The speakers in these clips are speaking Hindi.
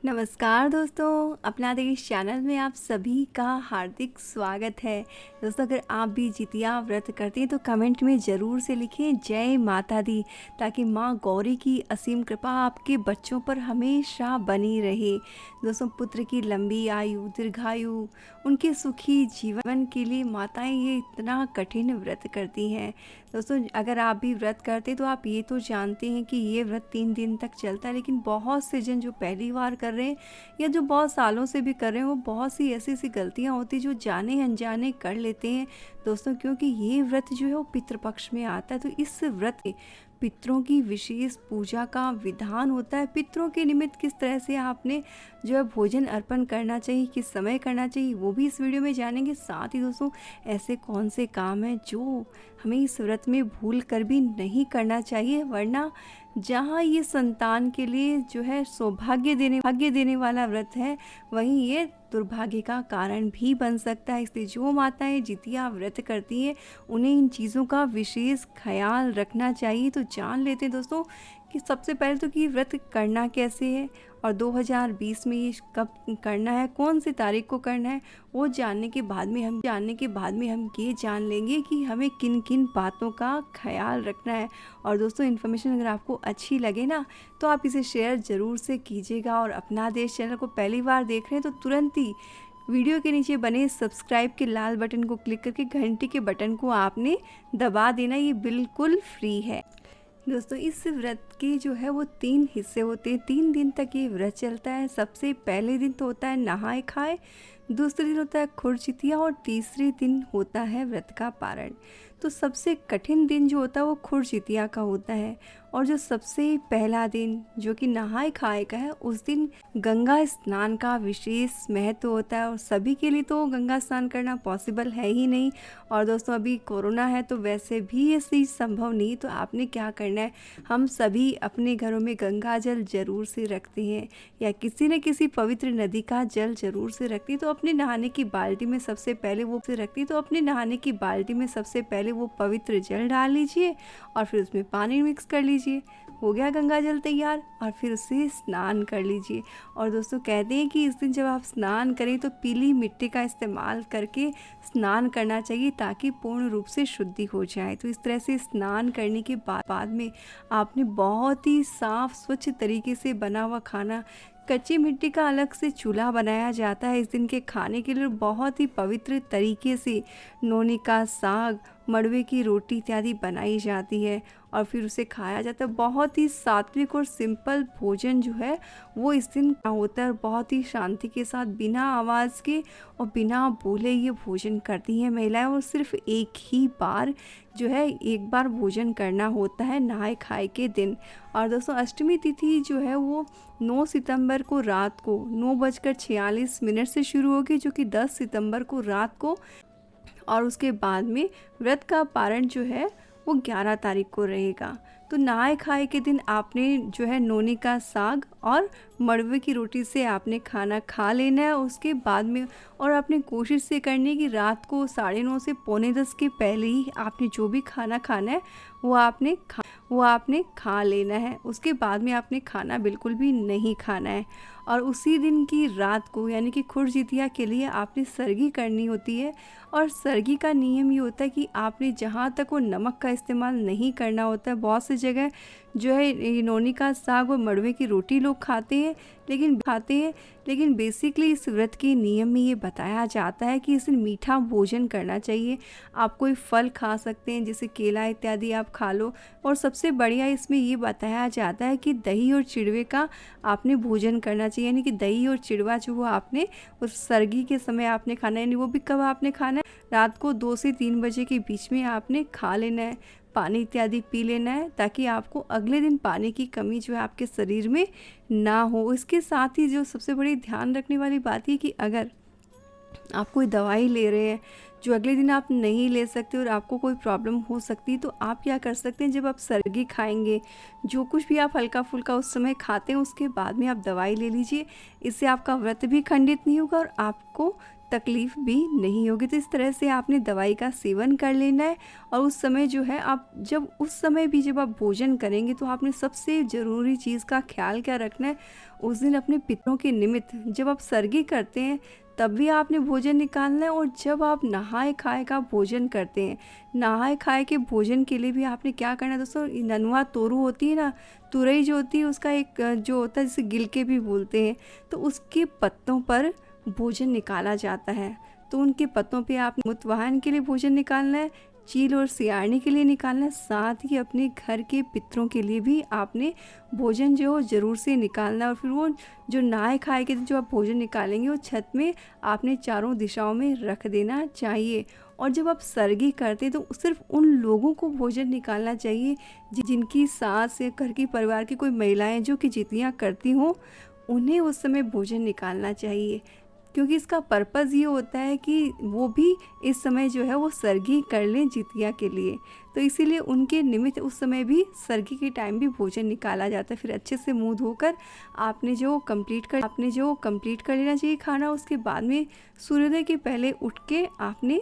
नमस्कार दोस्तों, अपना देश चैनल में आप सभी का हार्दिक स्वागत है। दोस्तों, अगर आप भी जितिया व्रत करते हैं तो कमेंट में ज़रूर से लिखें जय माता दी, ताकि माँ गौरी की असीम कृपा आपके बच्चों पर हमेशा बनी रहे। दोस्तों, पुत्र की लंबी आयु, दीर्घायु, उनके सुखी जीवन के लिए माताएं ये इतना कठिन व्रत करती हैं। दोस्तों, अगर आप भी व्रत करते तो आप ये तो जानते हैं कि ये व्रत 3 दिन तक चलता है, लेकिन बहुत से जन जो पहली बार कर रहे हैं या जो बहुत सालों से भी कर रहे हैं, वो बहुत सी ऐसी ऐसी गलतियां होती हैं जो जाने अनजाने कर लेते हैं। दोस्तों, क्योंकि ये व्रत जो है वो पितृपक्ष में आता है, तो इस व्रत में पितरों की विशेष पूजा का विधान होता है। पितरों के निमित्त किस तरह से आपने जो है भोजन अर्पण करना चाहिए, किस समय करना चाहिए, वो भी इस वीडियो में जानेंगे। साथ ही दोस्तों, ऐसे कौन से काम हैं जो हमें इस व्रत में भूल कर भी नहीं करना चाहिए, वरना जहाँ ये संतान के लिए जो है सौभाग्य देने वाला व्रत है, वहीं ये दुर्भाग्य का कारण भी बन सकता है। इसलिए जो माताएं जितिया व्रत करती हैं, उन्हें इन चीज़ों का विशेष ख्याल रखना चाहिए। तो जान लेते हैं दोस्तों कि सबसे पहले तो कि व्रत करना कैसे है और 2020 में ये कब करना है, कौन सी तारीख को करना है, वो जानने के बाद में हम ये जान लेंगे कि हमें किन किन बातों का ख्याल रखना है। और दोस्तों, इन्फॉर्मेशन अगर आपको अच्छी लगे ना, तो आप इसे शेयर ज़रूर से कीजिएगा। और अपना देश चैनल को पहली बार देख रहे हैं तो तुरंत ही वीडियो के नीचे बने सब्सक्राइब के लाल बटन को क्लिक करके घंटी के बटन को आपने दबा देना, ये बिल्कुल फ्री है। दोस्तों, इस व्रत के जो है वो 3 हिस्से होते हैं। 3 दिन तक ये व्रत चलता है। सबसे पहले दिन तो होता है नहाए खाए, दूसरे दिन होता है खुरचितिया और तीसरे दिन होता है व्रत का पारण। तो सबसे कठिन दिन जो होता है वो खुरचितिया का होता है, और जो सबसे पहला दिन जो कि नहाए खाए का है, उस दिन गंगा स्नान का विशेष महत्व होता है। और सभी के लिए तो गंगा स्नान करना पॉसिबल है ही नहीं। और दोस्तों, अभी कोरोना है तो वैसे भी ये चीज़ संभव नहीं। तो आपने क्या करना है, हम सभी अपने घरों में गंगा जल ज़रूर से रखते हैं या किसी न किसी पवित्र नदी का जल ज़रूर से रखते हैं। तो अपने नहाने की बाल्टी में सबसे पहले वो पवित्र जल डाल लीजिए और फिर उसमें पानी मिक्स कर लीजिए। हो गया गंगा जल तैयार, और फिर उसे स्नान कर लीजिए। और दोस्तों, कहते हैं कि इस दिन जब आप स्नान करें तो पीली मिट्टी का इस्तेमाल करके स्नान करना चाहिए, ताकि पूर्ण रूप से शुद्धि हो जाए। तो इस तरह से स्नान करने के बाद में आपने बहुत ही साफ स्वच्छ तरीके से बना हुआ खाना, कच्ची मिट्टी का अलग से चूल्हा बनाया जाता है इस दिन के खाने के लिए। बहुत ही पवित्र तरीके से नोनी का साग, मड़वे की रोटी इत्यादि बनाई जाती है और फिर उसे खाया जाता है। बहुत ही सात्विक और सिंपल भोजन जो है वो इस दिन होता है। बहुत ही शांति के साथ, बिना आवाज़ के और बिना बोले ये भोजन करती हैं महिलाएं। और सिर्फ एक ही बार जो है एक बार भोजन करना होता है नहाए खाए के दिन। और दोस्तों, अष्टमी तिथि जो है वो 9 सितंबर को रात को 9:46 से शुरू होगी, जो कि 10 सितंबर को रात को, और उसके बाद में व्रत का पारण जो है वो 11 तारीख को रहेगा। तो नहाए खाए के दिन आपने जो है नोनी का साग और मड़वे की रोटी से आपने खाना खा लेना है उसके बाद में। और आपने कोशिश से करनी है कि रात को 9:30 से 9:45 के पहले ही आपने जो भी खाना खाना है वो आपने खा लेना है। उसके बाद में आपने खाना बिल्कुल भी नहीं खाना है। और उसी दिन की रात को, यानी कि खुरजितिया के लिए आपने सरगी करनी होती है। और सरगी का नियम ये होता है कि आपने जहाँ तक वो नमक का इस्तेमाल नहीं करना होता है। बहुत सी जगह जो है नोनी का साग और मड़वे की रोटी लोग खाते हैं, लेकिन बेसिकली इस व्रत के नियम में ये बताया जाता है कि इस दिन मीठा भोजन करना चाहिए। आप कोई फल खा सकते हैं, जैसे केला इत्यादि आप खा लो। और सबसे बढ़िया इसमें ये बताया जाता है कि दही और चिड़वे का आपने भोजन करना चाहिए, यानी कि दही और चिड़वा जो वो आपने उस सरगी के समय आपने खाना है। यानी वो भी कब आपने खाना है, रात को 2 से 3 बजे के बीच में आपने खा लेना है। पानी इत्यादि पी लेना है, ताकि आपको अगले दिन पानी की कमी जो है आपके शरीर में ना हो। इसके साथ ही जो सबसे बड़ी ध्यान रखने वाली बात है कि अगर आप कोई दवाई ले रहे हैं जो अगले दिन आप नहीं ले सकते और आपको कोई प्रॉब्लम हो सकती है, तो आप क्या कर सकते हैं, जब आप सरगी खाएंगे, जो कुछ भी आप हल्का फुल्का उस समय खाते हैं, उसके बाद में आप दवाई ले लीजिए। इससे आपका व्रत भी खंडित नहीं होगा और आपको तकलीफ़ भी नहीं होगी। तो इस तरह से आपने दवाई का सेवन कर लेना है। और उस समय जो है आप जब उस समय भी जब आप भोजन करेंगे तो आपने सबसे ज़रूरी चीज़ का ख्याल क्या रखना है, उस दिन अपने पितरों के निमित्त जब आप सरगी करते हैं तब भी आपने भोजन निकालना है। और जब आप नहाए खाए का भोजन करते हैं, नहाए खाए के भोजन के लिए भी आपने क्या करना है दोस्तों, ननुआ तोरू होती है ना, तुरई जो होती है उसका एक जो होता है जिसे गिलके भी बोलते हैं, तो उसके पत्तों पर भोजन निकाला जाता है। तो उनके पत्तों पे आप मुतवाहन के लिए भोजन निकालना है, चील और सियारनी के लिए निकालना है, साथ ही अपने घर के पितरों के लिए भी आपने भोजन जो ज़रूर से निकालना है। और फिर वो जो नहाए खाए के जो आप भोजन निकालेंगे वो छत में आपने चारों दिशाओं में रख देना चाहिए। और जब आप सरगी करते तो सिर्फ उन लोगों को भोजन निकालना चाहिए जिनकी सास या घर की परिवार की कोई महिलाएं जो कि जितियाँ करती हों, उन्हें उस समय भोजन निकालना चाहिए। क्योंकि इसका पर्पज़ ये होता है कि वो भी इस समय जो है वो सरगी कर लें जितिया के लिए, तो इसीलिए उनके निमित्त उस समय भी सरगी के टाइम भी भोजन निकाला जाता है। फिर अच्छे से मुंह धोकर आपने जो कंप्लीट कर लेना चाहिए खाना। उसके बाद में सूर्योदय के पहले उठ के आपने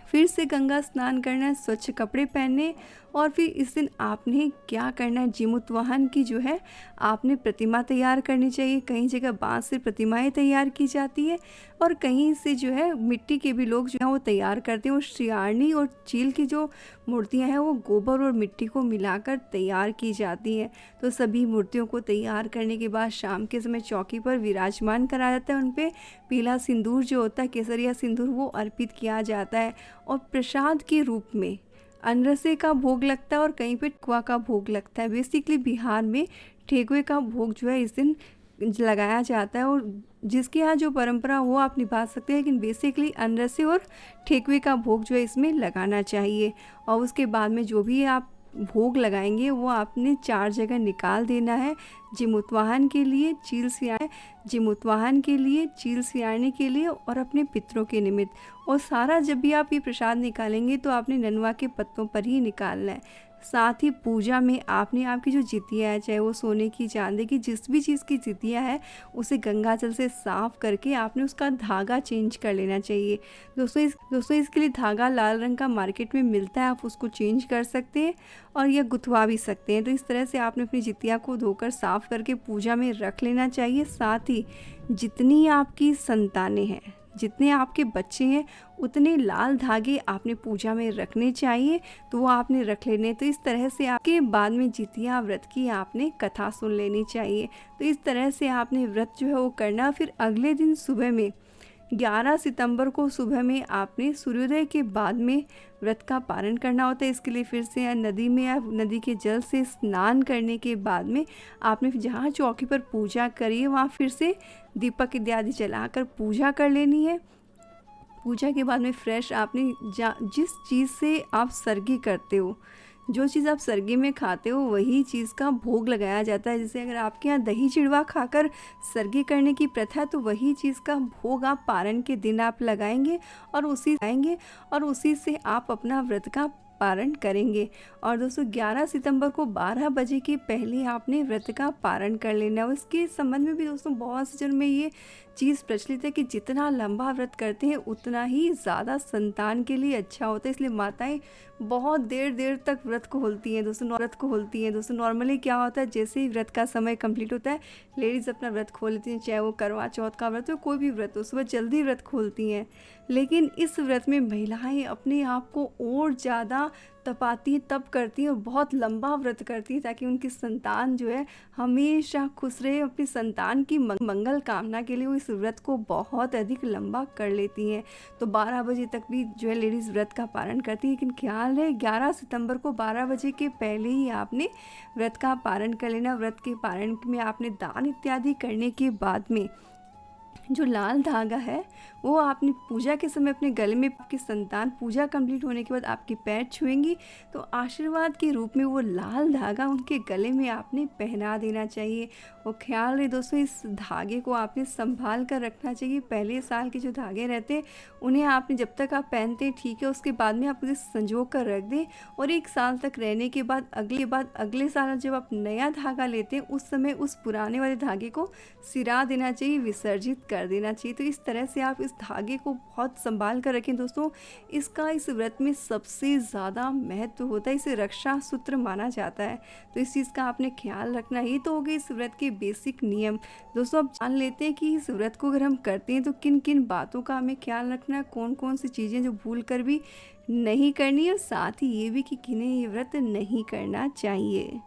फिर से गंगा स्नान करना है, स्वच्छ कपड़े पहनने। और फिर इस दिन आपने क्या करना है, जीमूतवाहन की जो है आपने प्रतिमा तैयार करनी चाहिए। कई जगह बांस से प्रतिमाएं तैयार की जाती है और कहीं से जो है मिट्टी के भी लोग जो है वो तैयार करते हैं। और सियारनी और चील की जो मूर्तियां हैं वो गोबर और मिट्टी को मिलाकर तैयार की जाती हैं। तो सभी मूर्तियों को तैयार करने के बाद शाम के समय चौकी पर विराजमान करा जाता है। उन पर पीला सिंदूर जो होता है, केसरिया सिंदूर, वो अर्पित किया जाता है। और प्रसाद के रूप में अनरसे का भोग लगता है और कहीं पे ठेकुआ का भोग लगता है। बेसिकली बिहार में ठेकुए का भोग जो है इस दिन लगाया जाता है। और जिसके यहाँ जो परंपरा वो आप निभा सकते हैं, लेकिन बेसिकली अनरसे और ठेकुए का भोग जो है इसमें लगाना चाहिए। और उसके बाद में जो भी आप भोग लगाएंगे वो आपने 4 जगह निकाल देना है। जीमूतवाहन के लिए, चील सियारने के लिए और अपने पितरों के निमित्त। और सारा जब भी आप ये प्रसाद निकालेंगे तो आपने ननुआ के पत्तों पर ही निकालना है। साथ ही पूजा में आपने आपकी जो जितिया है, चाहे वो सोने की, चांदी की, जिस भी चीज़ की जितिया है, उसे गंगा जल से साफ़ करके आपने उसका धागा चेंज कर लेना चाहिए। दोस्तों इसके लिए धागा लाल रंग का मार्केट में मिलता है, आप उसको चेंज कर सकते हैं और यह गुथवा भी सकते हैं। तो इस तरह से आपने अपनी जितिया को धोकर साफ़ करके पूजा में रख लेना चाहिए। साथ ही जितनी आपकी संतानें हैं, जितने आपके बच्चे हैं, उतने लाल धागे आपने पूजा में रखने चाहिए, तो वो आपने रख लेने। तो इस तरह से आपके बाद में जितिया व्रत की आपने कथा सुन लेनी चाहिए। तो इस तरह से आपने व्रत जो है वो करना। फिर अगले दिन सुबह में 11 सितंबर को सुबह में आपने सूर्योदय के बाद में व्रत का पारण करना होता है। इसके लिए फिर से नदी में या नदी के जल से स्नान करने के बाद में आपने जहाँ चौकी पर पूजा करी है वहाँ फिर से दीपक इत्यादि जलाकर पूजा कर लेनी है। पूजा के बाद में फ्रेश आपने जिस चीज़ से आप सरगी करते हो, जो चीज़ आप सरगी में खाते हो, वही चीज़ का भोग लगाया जाता है। जैसे अगर आपके यहाँ दही चिड़वा खाकर सरगी करने की प्रथा है तो वही चीज़ का भोग आप पारण के दिन आप लगाएंगे और उसी से आप अपना व्रत का पारण करेंगे। और दोस्तों 11 सितंबर को 12 बजे के पहले आपने व्रत का पारण कर लेना है। उसके संबंध में भी दोस्तों बहुत से जन में ये चीज़ प्रचलित है कि जितना लंबा व्रत करते हैं उतना ही ज़्यादा संतान के लिए अच्छा होता है। इसलिए माताएं बहुत देर तक व्रत को खोलती हैं दोस्तों। नॉर्मली क्या होता है, जैसे ही व्रत का समय कंप्लीट होता है लेडीज़ अपना व्रत खोल लेती हैं, चाहे वो करवा चौथ का व्रत हो, कोई भी व्रत हो, सुबह जल्दी व्रत खोलती हैं। लेकिन इस व्रत में महिलाएं अपने आप को और ज़्यादा तपाती हैं, तप करती हैं और बहुत लंबा व्रत करती हैं ताकि उनकी संतान जो है हमेशा खुश रहे। अपनी संतान की मंगल कामना के लिए वो इस व्रत को बहुत अधिक लंबा कर लेती हैं। तो 12 बजे तक भी जो है लेडीज़ व्रत का पारण करती हैं। लेकिन ख्याल है 11 सितंबर को 12 बजे के पहले ही आपने व्रत का पारण कर लेना। व्रत के पारण में आपने दान इत्यादि करने के बाद में जो लाल धागा है वो आपने पूजा के समय अपने गले में, आपकी संतान पूजा कंप्लीट होने के बाद आपके पैर छुएंगी तो आशीर्वाद के रूप में वो लाल धागा उनके गले में आपने पहना देना चाहिए। और ख्याल रहे दोस्तों, इस धागे को आपने संभाल कर रखना चाहिए। पहले साल के जो धागे रहते हैं उन्हें आपने जब तक आप पहनते हैं ठीक है, उसके बाद में आप उसे संजो कर रख दें। और 1 साल तक रहने के बाद अगले साल जब आप नया धागा लेते हैं उस समय उस पुराने वाले धागे को सिरा देना चाहिए, विसर्जित कर कर देना चाहिए। तो इस तरह से आप इस धागे को बहुत संभाल कर रखें दोस्तों। इसका इस व्रत में सबसे ज़्यादा महत्व होता है, इसे रक्षा सूत्र माना जाता है। तो इस चीज़ का आपने ख्याल रखना। ये तो हो गए इस व्रत के बेसिक नियम। दोस्तों अब जान लेते हैं कि इस व्रत को अगर हम करते हैं तो किन किन बातों का हमें ख्याल रखना है, कौन कौन सी चीज़ें जो भूल कर भी नहीं करनी है, और साथ ही ये भी कि किन्हें ये व्रत नहीं करना चाहिए।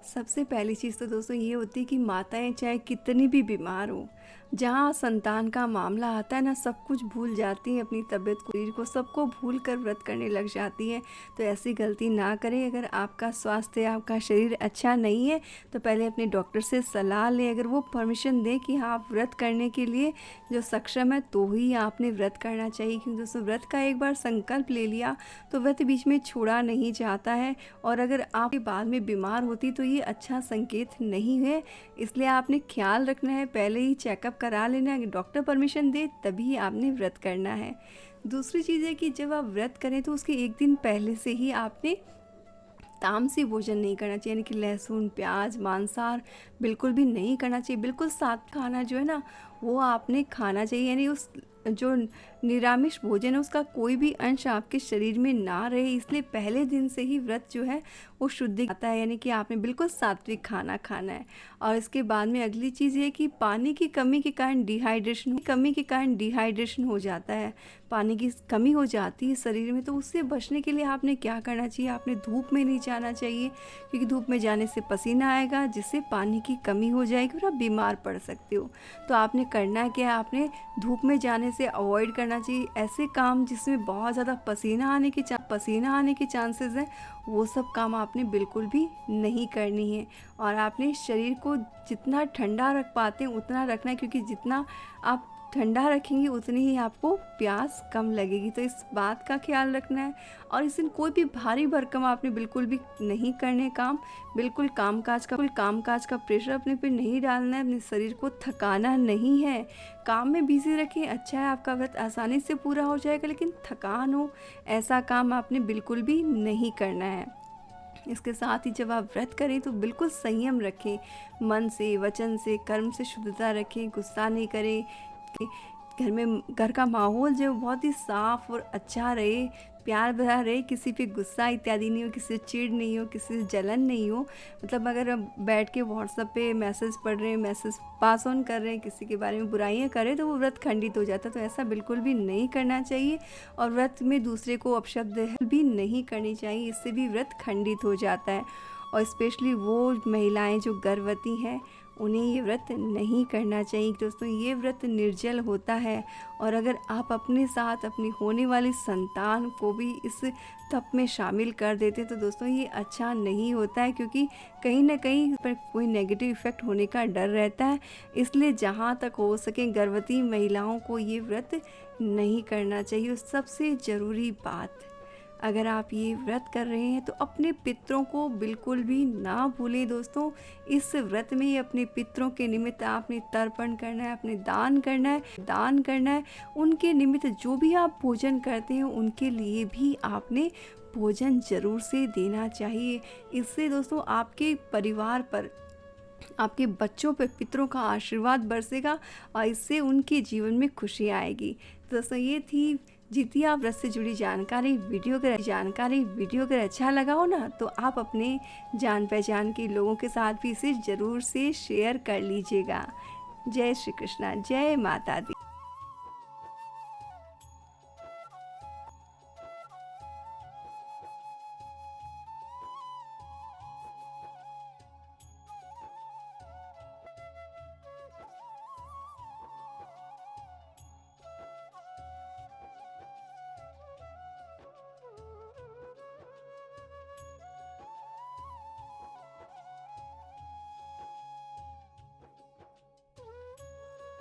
सबसे पहली चीज़ तो दोस्तों ये होती है कि माताएं चाहे कितनी भी बीमार हो, जहाँ संतान का मामला आता है ना, सब कुछ भूल जाती हैं, अपनी तबीयत को, शरीर को, सबको भूल कर व्रत करने लग जाती हैं। तो ऐसी गलती ना करें। अगर आपका स्वास्थ्य, आपका शरीर अच्छा नहीं है तो पहले अपने डॉक्टर से सलाह लें। अगर वो परमिशन दें कि हाँ आप व्रत करने के लिए जो सक्षम है तो ही आपने व्रत करना चाहिए। क्योंकि दोस्तों व्रत का एक बार संकल्प ले लिया तो व्रत बीच में छोड़ा नहीं जाता है, और अगर आप बाद में बीमार होती तो ये अच्छा संकेत नहीं है। इसलिए आपने ख्याल रखना है, पहले ही चेकअप करा लेना है, डॉक्टर परमिशन दे तभी आपने व्रत करना है। दूसरी चीज़ है कि जब आप व्रत करें तो उसके एक दिन पहले से ही आपने तामसी भोजन नहीं करना चाहिए, यानी कि लहसुन, प्याज, मांसाहार बिल्कुल भी नहीं करना चाहिए। बिल्कुल सात्विक खाना जो है ना वो आपने खाना चाहिए, यानी उस जो निरामिष भोजन है उसका कोई भी अंश आपके शरीर में ना रहे। इसलिए पहले दिन से ही व्रत जो है वो शुद्धि आता है, यानी कि आपने बिल्कुल सात्विक खाना खाना है। और इसके बाद में अगली चीज़ ये कि पानी की कमी के कारण डिहाइड्रेशन हो जाता है, पानी की कमी हो जाती है शरीर में। तो उससे बचने के लिए आपने क्या करना चाहिए, आपने धूप में नहीं जाना चाहिए, क्योंकि धूप में जाने से पसीना आएगा जिससे पानी की कमी हो जाएगी और आप बीमार पड़ सकते हो। तो आपने करना क्या है, आपने धूप में जाने से अवॉइड करना चाहिए। ऐसे काम जिसमें बहुत ज़्यादा पसीना आने के चांसेस हैं वो सब काम आपने बिल्कुल भी नहीं करनी है। और आपने शरीर को जितना ठंडा रख पाते हैं उतना रखना है, क्योंकि जितना आप ठंडा रखेंगे उतनी ही आपको प्यास कम लगेगी। तो इस बात का ख्याल रखना है। और इस दिन कोई भी भारी भरकम आपने बिल्कुल भी नहीं करने काम, बिल्कुल कामकाज का प्रेशर अपने पे नहीं डालना है, अपने शरीर को थकाना नहीं है। काम में बिजी रखें, अच्छा है आपका व्रत आसानी से पूरा हो जाएगा, लेकिन थकान हो ऐसा काम आपने बिल्कुल भी नहीं करना है। इसके साथ ही जब आप व्रत करें तो बिल्कुल संयम रखें, मन से, वचन से, कर्म से शुद्धता रखें, गुस्सा नहीं करें। घर का माहौल जो बहुत ही साफ और अच्छा रहे, प्यार भरा रहे, किसी पे गुस्सा इत्यादि नहीं हो, किसी से चिढ़ नहीं हो, किसी से जलन नहीं हो। मतलब अगर आप बैठ के व्हाट्सएप पे मैसेज पढ़ रहे हैं, मैसेज पास ऑन कर रहे हैं, किसी के बारे में बुराइयां कर रहे हैं तो वो व्रत खंडित हो जाता है। तो ऐसा बिल्कुल भी नहीं करना चाहिए। और व्रत में दूसरे को अपशब्द भी नहीं करनी चाहिए, इससे भी व्रत खंडित हो जाता है। और स्पेशली वो महिलाएं जो गर्भवती हैं उन्हें ये व्रत नहीं करना चाहिए। दोस्तों ये व्रत निर्जल होता है, और अगर आप अपने साथ अपनी होने वाली संतान को भी इस तप में शामिल कर देते तो दोस्तों ये अच्छा नहीं होता है, क्योंकि कहीं ना कहीं पर कोई नेगेटिव इफ़ेक्ट होने का डर रहता है। इसलिए जहाँ तक हो सके गर्भवती महिलाओं को ये व्रत नहीं करना चाहिए। और सबसे ज़रूरी बात, अगर आप ये व्रत कर रहे हैं तो अपने पितरों को बिल्कुल भी ना भूलें। दोस्तों इस व्रत में ही अपने पितरों के निमित्त आपने तर्पण करना है, अपने दान करना है। उनके निमित्त जो भी आप भोजन करते हैं उनके लिए भी आपने भोजन जरूर से देना चाहिए। इससे दोस्तों आपके परिवार पर, आपके बच्चों पर पितरों का आशीर्वाद बरसेगा और इससे उनके जीवन में खुशी आएगी। तो दोस्तों ये थी जितिया व्रत से जुड़ी जानकारी। वीडियो अगर अच्छा लगा हो ना तो आप अपने जान पहचान के लोगों के साथ भी इसे ज़रूर से शेयर कर लीजिएगा। जय श्री कृष्णा, जय माता दी।